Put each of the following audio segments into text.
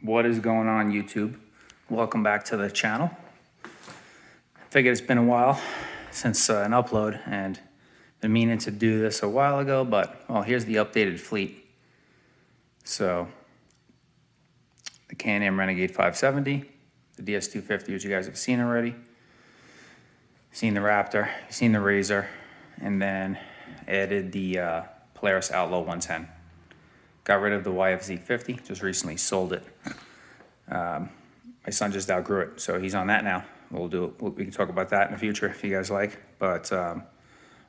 What is going on, YouTube? Welcome back to the channel. Figured it's been a while since an upload, and been meaning to do this a while ago, but well, here's the updated fleet. So the Can-Am Renegade 570, the DS250, which you guys have seen already, seen the Raptor, seen the Razor, and then added the Polaris Outlaw 110. Got rid of the YFZ 50, just recently sold it. My son just outgrew it, so he's on that now. We can talk about that in the future if you guys like. But I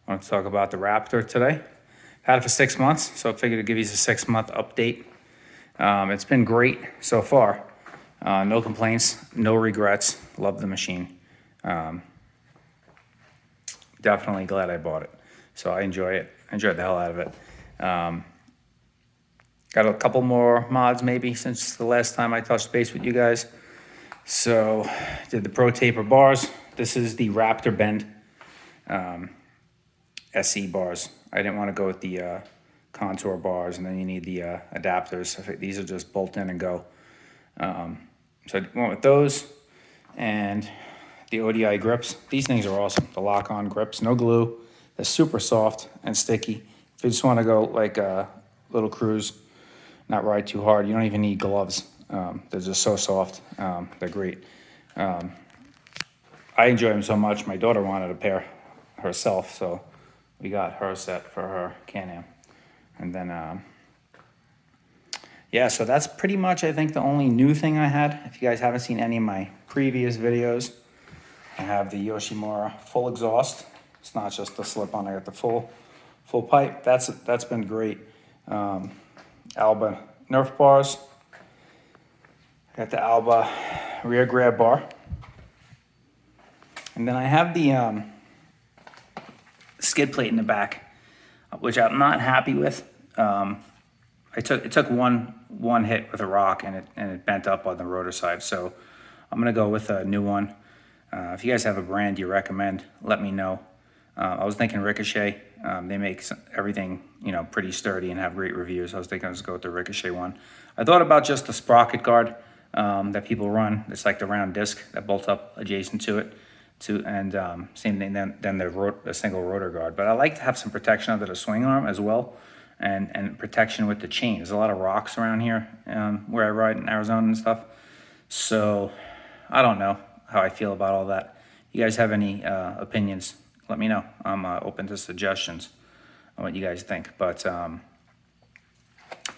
want to talk about the Raptor today. Had it for 6 months, so I figured I'd give you a 6-month update. It's been great so far. No complaints, no regrets. Love the machine. Definitely glad I bought it. So I enjoy it. I enjoyed the hell out of it. Got a couple more mods maybe since the last time I touched base with you guys. So did the Pro Taper bars. This is the Raptor Bend SE bars. I didn't want to go with the contour bars, and then you need the adapters. These are just bolt in and go. So I went with those and the ODI grips. These things are awesome. The lock-on grips, no glue. They're super soft and sticky. If you just want to go like a little cruise, not ride too hard, you don't even need gloves. They're just so soft. They're great. I enjoy them so much. My daughter wanted a pair herself, so we got her set for her Can-Am. And then, yeah, so that's pretty much, I think, the only new thing I had. If you guys haven't seen any of my previous videos, I have the Yoshimura full exhaust. It's not just the slip-on. I got the full pipe. That's been great. Alba Nerf bars. Got the Alba rear grab bar. And then I have the skid plate in the back, which I'm not happy with. It took one hit with a rock, and it bent up on the rotor side. So I'm gonna go with a new one. If you guys have a brand you recommend, let me know. I was thinking Ricochet. They make everything, pretty sturdy and have great reviews. I was thinking I'd just go with the Ricochet one. I thought about just the sprocket guard that people run. It's like the round disc that bolts up adjacent to it. And same thing then the single rotor guard. But I like to have some protection under the swing arm as well, and protection with the chain. There's a lot of rocks around here where I ride in Arizona and stuff. So I don't know how I feel about all that. You guys have any opinions? Let me know. I'm open to suggestions on what you guys think. But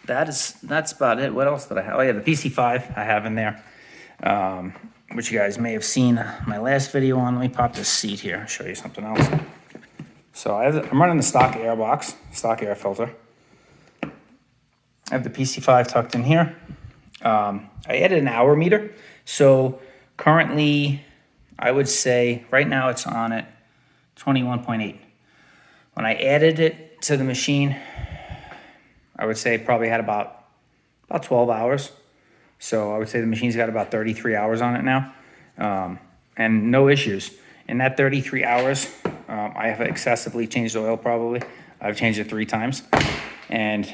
that's about it. What else did I have? Oh yeah, the PC5 I have in there, which you guys may have seen my last video on. Let me pop this seat here. Show you something else. So I'm running the stock air box, stock air filter. I have the PC5 tucked in here. I added an hour meter. So currently, I would say right now it's on at 21.8. When I added it to the machine, I would say it probably had about 12 hours. So I would say the machine's got about 33 hours on it now, and no issues. In that 33 hours, I have excessively changed oil probably. I've changed it 3 times, and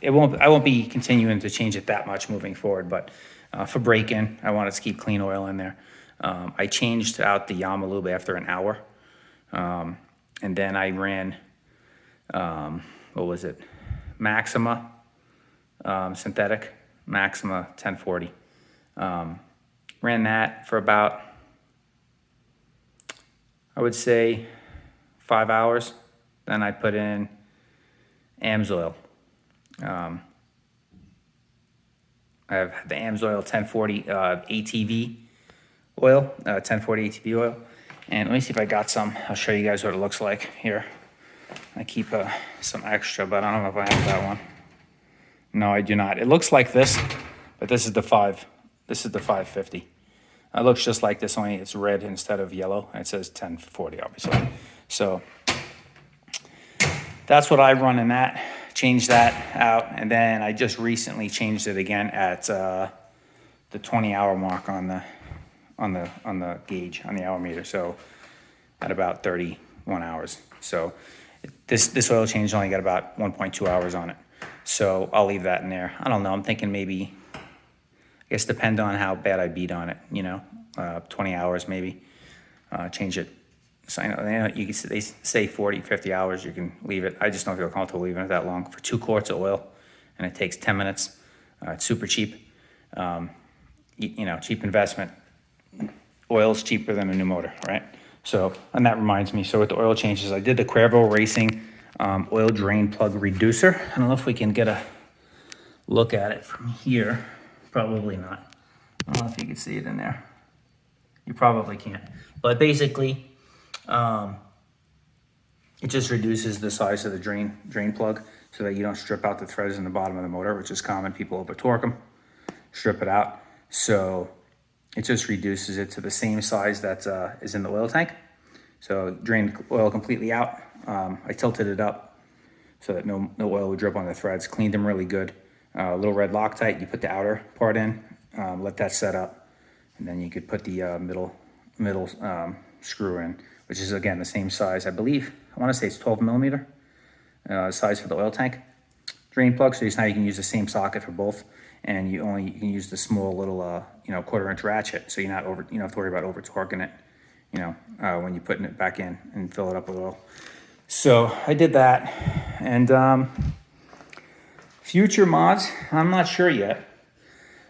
I won't be continuing to change it that much moving forward, but for break-in, I wanted to keep clean oil in there. I changed out the Yamalube after an hour. And then I ran, what was it? Maxima, synthetic, Maxima 1040. Ran that for about, I would say 5 hours. Then I put in AMSOIL. I have the AMSOIL 1040 ATV oil, 1040 ATV oil. And let me see if I got some. I'll show you guys what it looks like here. I keep some extra, but I don't know if I have that one. No, I do not. It looks like this, but this is the 550. It looks just like this, only it's red instead of yellow, and it says 1040, obviously. So that's what I run in that. Changed that out, and then I just recently changed it again at the 20-hour mark on the gauge, on the hour meter, so at about 31 hours. So this oil change only got about 1.2 hours on it. So I'll leave that in there. I don't know, I'm thinking maybe I guess depend on how bad I beat on it, 20 hours maybe, change it. So I know you can, they say 40, 50 hours, you can leave it. I just don't feel comfortable leaving it that long. For 2 quarts of oil, and it takes 10 minutes. It's super cheap. Cheap investment. Oil's cheaper than a new motor, right? So, and that reminds me, so with the oil changes, I did the Cuervo Racing oil drain plug reducer. I don't know if we can get a look at it from here. Probably not. I don't know if you can see it in there. You probably can't. But basically, it just reduces the size of the drain plug so that you don't strip out the threads in the bottom of the motor, which is common. People over torque them, strip it out. So it just reduces it to the same size that is in the oil tank. So drained oil completely out. I tilted it up so that no oil would drip on the threads. Cleaned them really good. Little red Loctite. You put the outer part in, let that set up, and then you could put the middle screw in, which is again the same size. I believe, I want to say it's 12 millimeter size for the oil tank drain plug. So now you can use the same socket for both, and you can use the small little 1/4 inch ratchet. So you don't have to worry about over torquing it, when you're putting it back in and fill it up with oil. So I did that, and future mods, I'm not sure yet.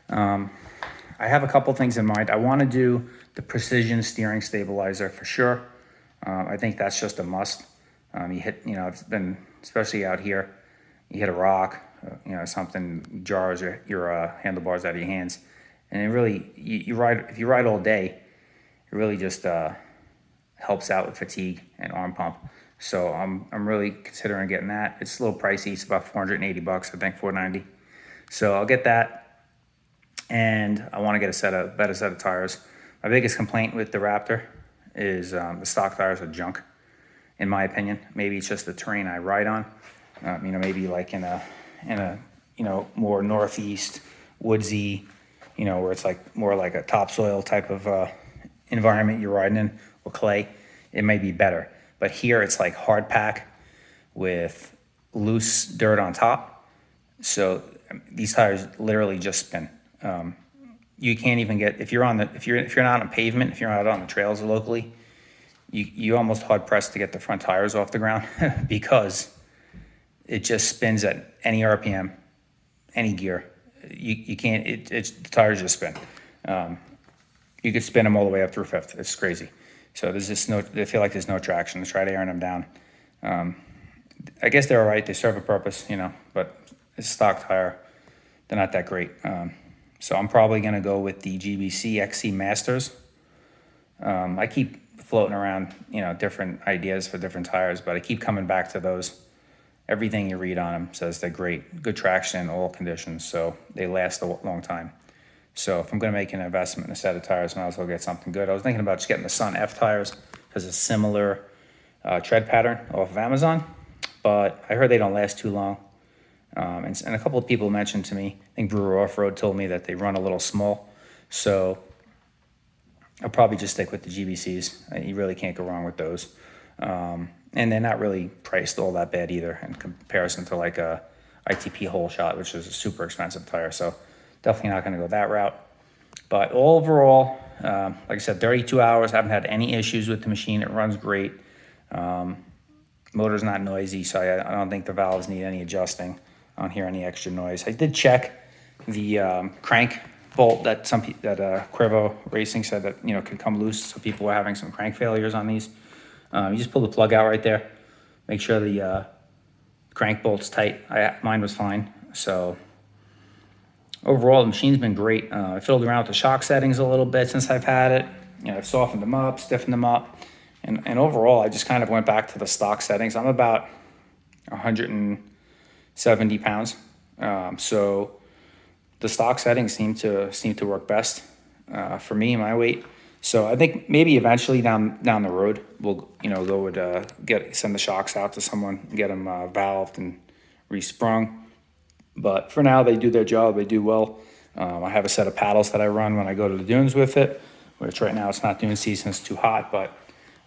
I have a couple things in mind. I want to do the precision steering stabilizer for sure. I think that's just a must. You hit, it's been, especially out here, you hit a rock, something jars your handlebars out of your hands, and it really, you ride, if you ride all day, it really just helps out with fatigue and arm pump. So I'm really considering getting that. It's a little pricey. It's about $480, I think, $490. So I'll get that, and I want to get a better set of tires. My biggest complaint with the Raptor is the stock tires are junk, in my opinion. Maybe it's just the terrain I ride on. Maybe like in a more northeast, woodsy, where it's like more like a topsoil type of environment you're riding in, or clay, it may be better. But here it's like hard pack with loose dirt on top. So these tires literally just spin. You can't even get, if you're not on pavement, if you're out on the trails locally, you almost hard pressed to get the front tires off the ground because it just spins at any RPM, any gear. You can't, the tires just spin. You could spin them all the way up through fifth. It's crazy. So there's just I feel like there's no traction. I tried airing them down. I guess they're all right. They serve a purpose, but it's a stock tire. They're not that great. So I'm probably going to go with the GBC XC Masters. I keep floating around, different ideas for different tires, but I keep coming back to those. Everything you read on them says they're great, good traction in all conditions, so they last a long time. So if I'm going to make an investment in a set of tires, I might as well get something good. I was thinking about just getting the Sun F tires because it's a similar tread pattern off of Amazon, but I heard they don't last too long. And a couple of people mentioned to me, I think Brewer Off-Road told me that they run a little small. So I'll probably just stick with the GBCs. You really can't go wrong with those. And they're not really priced all that bad either in comparison to like a ITP Whole Shot, which is a super expensive tire. So definitely not going to go that route. But overall, like I said, 32 hours. Haven't had any issues with the machine. It runs great. Motor's not noisy, so I don't think the valves need any adjusting. I don't hear any extra noise. I did check the crank bolt that Cuervo Racing said that could come loose. So people were having some crank failures on these. You just pull the plug out right there. Make sure the crank bolt's tight. Mine was fine. So overall, the machine's been great. I fiddled around with the shock settings a little bit since I've had it. I've softened them up, stiffened them up. And overall, I just kind of went back to the stock settings. I'm about 170 pounds. So the stock settings seem to work best for me, my weight. So I think maybe eventually down the road, we'll go with send the shocks out to someone, get them valved and resprung. But for now, they do their job. They do well. I have a set of paddles that I run when I go to the dunes with it, which right now it's not dune season, it's too hot. But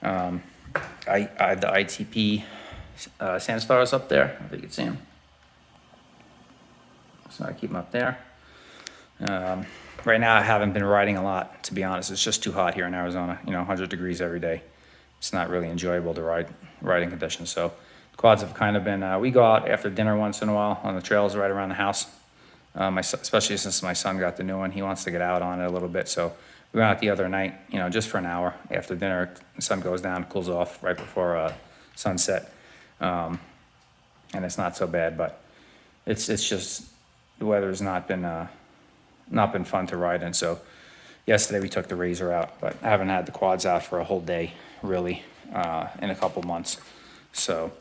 I have the ITP Sandstars up there. If you can see them. So I keep them up there. Right now, I haven't been riding a lot, to be honest. It's just too hot here in Arizona, 100 degrees every day. It's not really enjoyable to riding conditions. So quads have kind of been, we go out after dinner once in a while on the trails right around the house. Especially since my son got the new one, he wants to get out on it a little bit. So we went out the other night, just for an hour after dinner. The sun goes down, cools off right before sunset. And it's not so bad, but it's just, the weather's not been fun to ride in. So yesterday we took the Razor out, but I haven't had the quads out for a whole day, really, in a couple months. So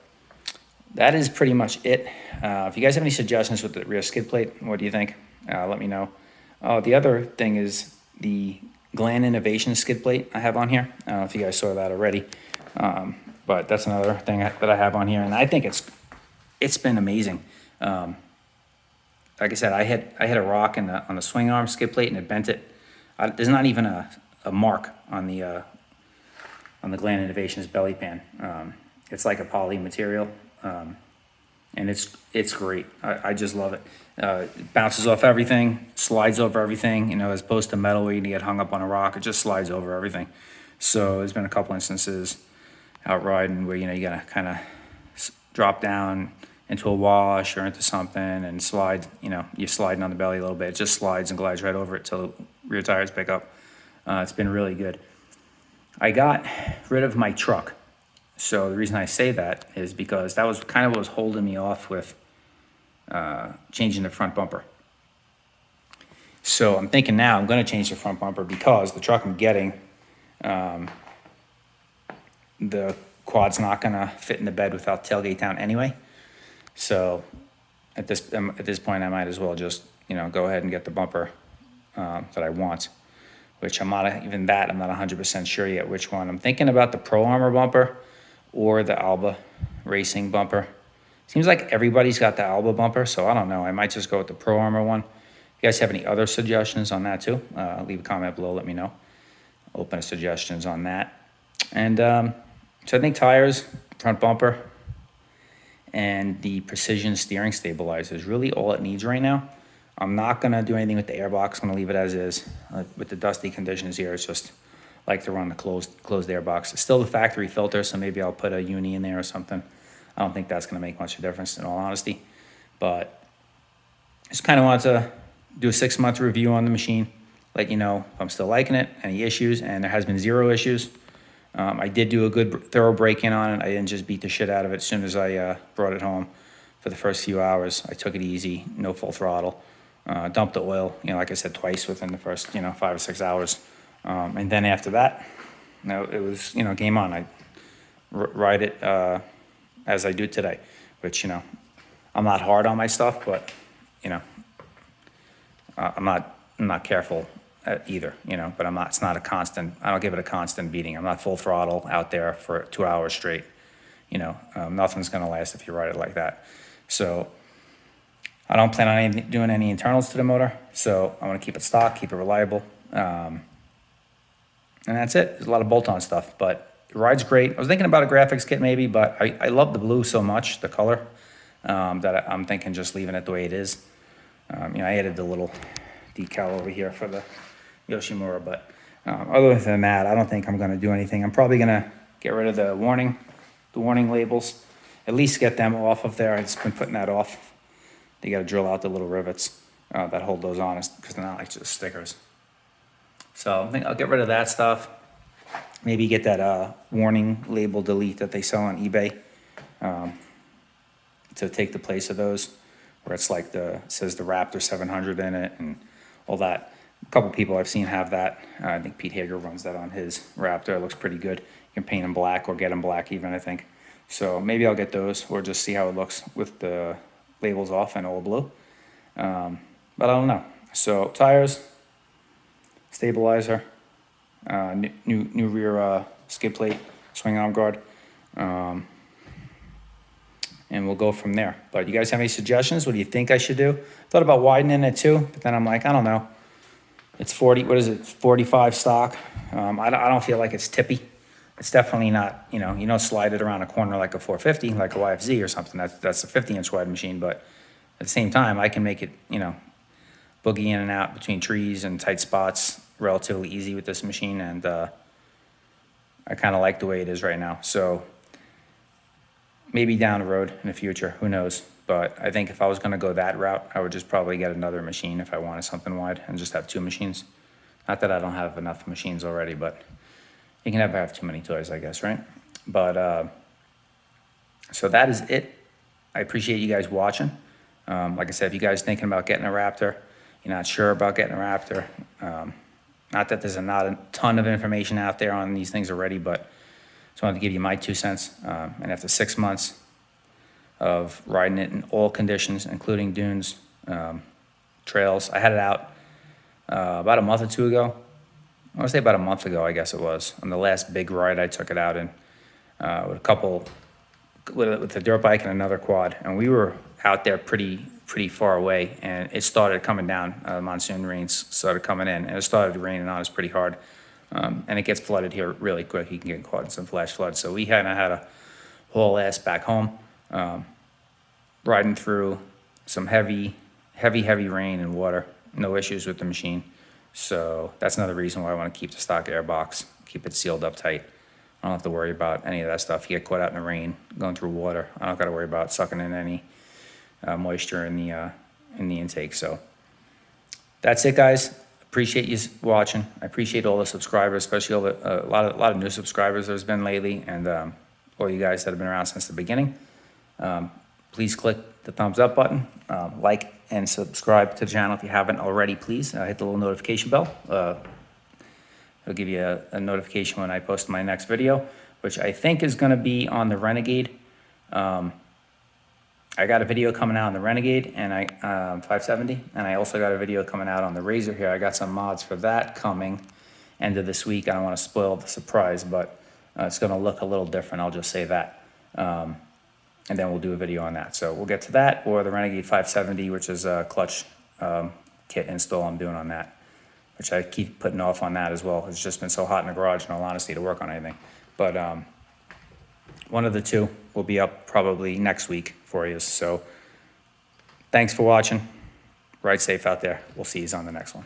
that is pretty much it. If you guys have any suggestions with the rear skid plate, what do you think? Let me know. The other thing is the Gland Innovation skid plate I have on here. I don't know if you guys saw that already, but that's another thing that I have on here, and I think it's been amazing. Like I said, I hit a rock on the swing arm skid plate and it bent it. There's not even a mark on the Gland Innovations belly pan. It's like a poly material, and it's great. I just love it. It bounces off everything, slides over everything. As opposed to metal where you get hung up on a rock, it just slides over everything. So there's been a couple instances out riding where you gotta kind of drop down into a wash or into something and slide, you're sliding on the belly a little bit. It just slides and glides right over it till the rear tires pick up. It's been really good. I got rid of my truck. So the reason I say that is because that was kind of what was holding me off with changing the front bumper. So I'm thinking now I'm going to change the front bumper because the truck I'm getting, the quad's not going to fit in the bed without tailgate down anyway. So at this point, I might as well just go ahead and get the bumper that I want, which I'm not 100% sure yet which one. I'm thinking about the Pro Armor bumper or the Alba Racing bumper. Seems like everybody's got the Alba bumper, so I don't know. I might just go with the Pro Armor one. If you guys have any other suggestions on that too, leave a comment below, let me know. Open to suggestions on that. And so I think tires, front bumper, and the precision steering stabilizer is really all it needs right now. I'm not going to do anything with the airbox. I'm going to leave it as is. With the dusty conditions here, it's just like to run the closed airbox. It's still the factory filter, so maybe I'll put a uni in there or something. I don't think that's going to make much of a difference in all honesty. But just kind of wanted to do a 6-month review on the machine, let you know if I'm still liking it, any issues, and there has been 0 issues. I did do a good thorough break-in on it. I didn't just beat the shit out of it as soon as I brought it home. For the first few hours, I took it easy, no full throttle. Dumped the oil, like I said, twice within the first, 5 or 6 hours. And then after that, it was, game on. I ride it as I do today, which, I'm not hard on my stuff, but, I'm not careful either, but it's not a constant, I don't give it a constant beating. I'm not full throttle out there for 2 hours straight. Nothing's going to last if you ride it like that. So I don't plan on doing any internals to the motor, so I want to keep it stock, keep it reliable. And that's it. There's a lot of bolt-on stuff, but it rides great. I was thinking about a graphics kit maybe, but I love the blue so much, the color, that I'm thinking just leaving it the way it is. I added the little decal over here for the Yoshimura, but other than that, I don't think I'm going to do anything. I'm probably going to get rid of the warning labels, at least get them off of there. I've just been putting that off. They got to drill out the little rivets that hold those on because they're not like just stickers. So I think I'll get rid of that stuff. Maybe get that warning label delete that they sell on eBay to take the place of those, where it's like says the Raptor 700 in it and all that. A couple people I've seen have that. I think Pete Hager runs that on his Raptor. It looks pretty good. You can paint them black or get them black even, I think. So maybe I'll get those or just see how it looks with the labels off and all blue. But I don't know. So tires, stabilizer, new rear skid plate, swing arm guard, and we'll go from there. But you guys have any suggestions? What do you think I should do? Thought about widening it too, but then I'm like, I don't know. It's 40, what is it, 45 stock. I don't feel like it's tippy. It's definitely not, you don't slide it around a corner like a 450, like a YFZ or something. That's a 50-inch wide machine, but at the same time, I can make it, boogie in and out between trees and tight spots relatively easy with this machine, and I kind of like the way it is right now. So maybe down the road in the future, who knows? But I think if I was going to go that route, I would just probably get another machine if I wanted something wide and just have two machines. Not that I don't have enough machines already, but you can never have too many toys, I guess, right? But so that is it. I appreciate you guys watching. Like I said, if you guys thinking about getting a Raptor, you're not sure about getting a Raptor, not that there's not a ton of information out there on these things already, but just wanted to give you my 2 cents. And after 6 months of riding it in all conditions, including dunes, trails, I had it out about a month or two ago. I want to say about a month ago, I guess it was, on the last big ride I took it out in with a couple, with a dirt bike and another quad. And we were out there pretty far away, and it started coming down. Monsoon rains started coming in, and it started raining on us pretty hard. And it gets flooded here really quick. You can get caught in some flash floods. So we had to haul ass back home, riding through some heavy rain and water. No issues with the machine. So that's another reason why I want to keep the stock air box, keep it sealed up tight. I don't have to worry about any of that stuff. You get caught out in the rain, going through water. I don't got to worry about sucking in any moisture in the intake. So that's it, guys. Appreciate you watching. I appreciate all the subscribers, especially all the, a lot of new subscribers there's been lately, and all you guys that have been around since the beginning. Please click the thumbs up button, like and subscribe to the channel if you haven't already, please. Hit the little notification bell. It'll give you a notification when I post my next video, which I think is going to be on the Renegade. I got a video coming out on the Renegade and 570, and I also got a video coming out on the Razor here. I got some mods for that coming end of this week. I don't want to spoil the surprise, but it's going to look a little different. I'll just say that. And then we'll do a video on that. So we'll get to that, or the Renegade 570, which is a clutch kit install I'm doing on that, which I keep putting off on that as well. It's just been so hot in the garage, in all honesty, to work on anything. But one of the two will be up probably next week for you. So thanks for watching. Ride safe out there. We'll see you on the next one.